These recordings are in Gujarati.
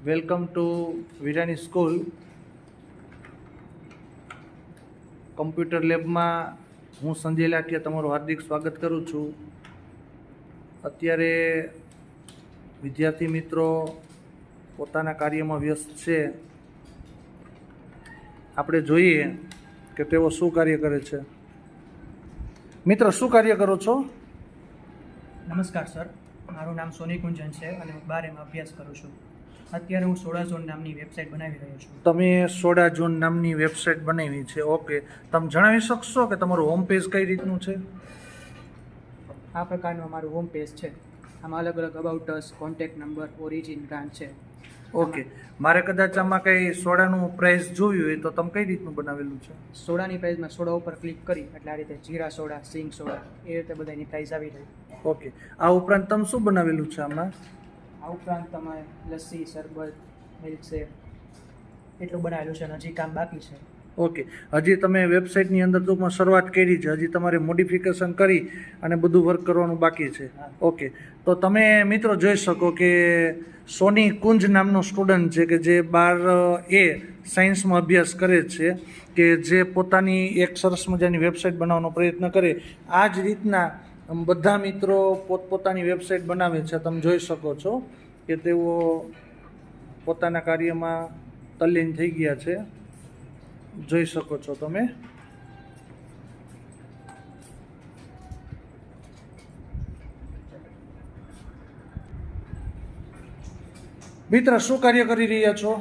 Welcome to Virani school. Computer લેબમાં હું સંજય લાઠિયા તમારું હાર્દિક સ્વાગત કરું છું. અત્યારે વિદ્યાર્થી મિત્રો પોતાના કાર્યમાં વ્યસ્ત છે. આપણે જોઈએ કે તેઓ શું કાર્ય કરે છે. મિત્ર, શું કાર્ય કરો છો? નમસ્કાર સર, મારું નામ સોની કુંજન છે અને હું 12 અભ્યાસ કરું છું. અત્યારે હું સોડા ઝોન નામની વેબસાઇટ બનાવી રહ્યો છું. તમે સોડા ઝોન નામની વેબસાઇટ બનાવી છે. ઓકે, તમે જણાવી શકશો કે તમારું હોમ પેજ કઈ રીતનું છે? આ પ્રકારનું અમારું હોમ પેજ છે. આમાં અલગ અલગ about us, contact number, origin, brand છે. ઓકે, મારે કદાચ આમાં કંઈ સોડાનું પ્રાઇસ જોયું હોય તો તમે કઈ રીતનું બનાવેલું છે? સોડાની પ્રાઇસમાં સોડા ઉપર ક્લિક કરી એટલે આ રીતે જીરા સોડા, સિંગ સોડા એ રીતે બધાની પ્રાઇસ આવી જાય. ઓકે, આ ઉપરાંત તમે શું બનાવેલું છે આમાં? આ ઉપરાંત તમે લસ્સી, શરબત, મિલ્કશેક એટલું બનાવેલું છે અને હજી કામ બાકી છે. ઓકે, હજી તમે વેબસાઇટની અંદર ટૂંકમાં શરૂઆત કરી છે, હજી તમારે મોડિફિકેશન કરી અને બધું વર્ક કરવાનું બાકી છે. ઓકે, તો તમે મિત્રો જોઈ શકો કે સોની કુંજ નામનો સ્ટુડન્ટ છે કે જે 12A સાયન્સમાં અભ્યાસ કરે છે, કે જે પોતાની એક સરસ મજાની વેબસાઇટ બનાવવાનો પ્રયત્ન કરે. આ જ રીતના બધા મિત્રો પોતપોતાની વેબસાઇટ બનાવે છે. તમે જોઈ શકો છો કે તેઓ પોતાના કાર્યમાં તલ્લીન થઈ ગયા છે. જોઈ શકો છો તમે. મિત્ર, શું કાર્ય કરી રહ્યા છો?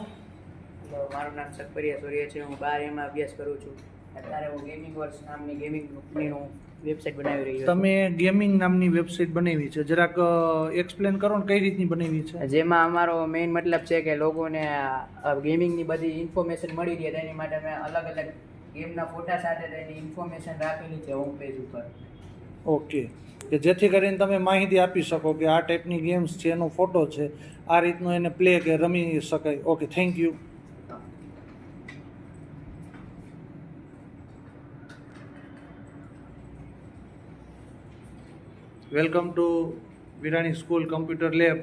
મારું નામ સકપરિયા સૂર્ય છે. હું 12 અભ્યાસ કરું છું. અત્યારે હું ગેમિંગ વર્સ નામની ગેમિંગ કંપનીનું વેબસાઇટ બનાવી રહ્યો છું. તમે ગેમિંગ નામની વેબસાઇટ બનાવી છે, જરાક એક્સપ્લેન કરો ને કઈ રીતની બનાવી છે? જેમાં અમારો મેઇન મતલબ છે કે લોકોને ગેમિંગની બધી ઇન્ફોર્મેશન મળી રહે તેની માટે મેં અલગ અલગ ગેમના ફોટા સાથે તેની ઇન્ફોર્મેશન રાખેલી છે હોમ પેજ ઉપર. ઓકે, કે જેથી કરીને તમે માહિતી આપી શકો કે આ ટાઈપની ગેમ્સ છે, એનો ફોટો છે, આ રીતનો એને પ્લે કે રમી શકાય. Okay, thank you. Welcome to Virani school computer lab.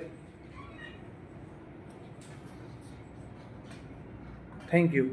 Thank you.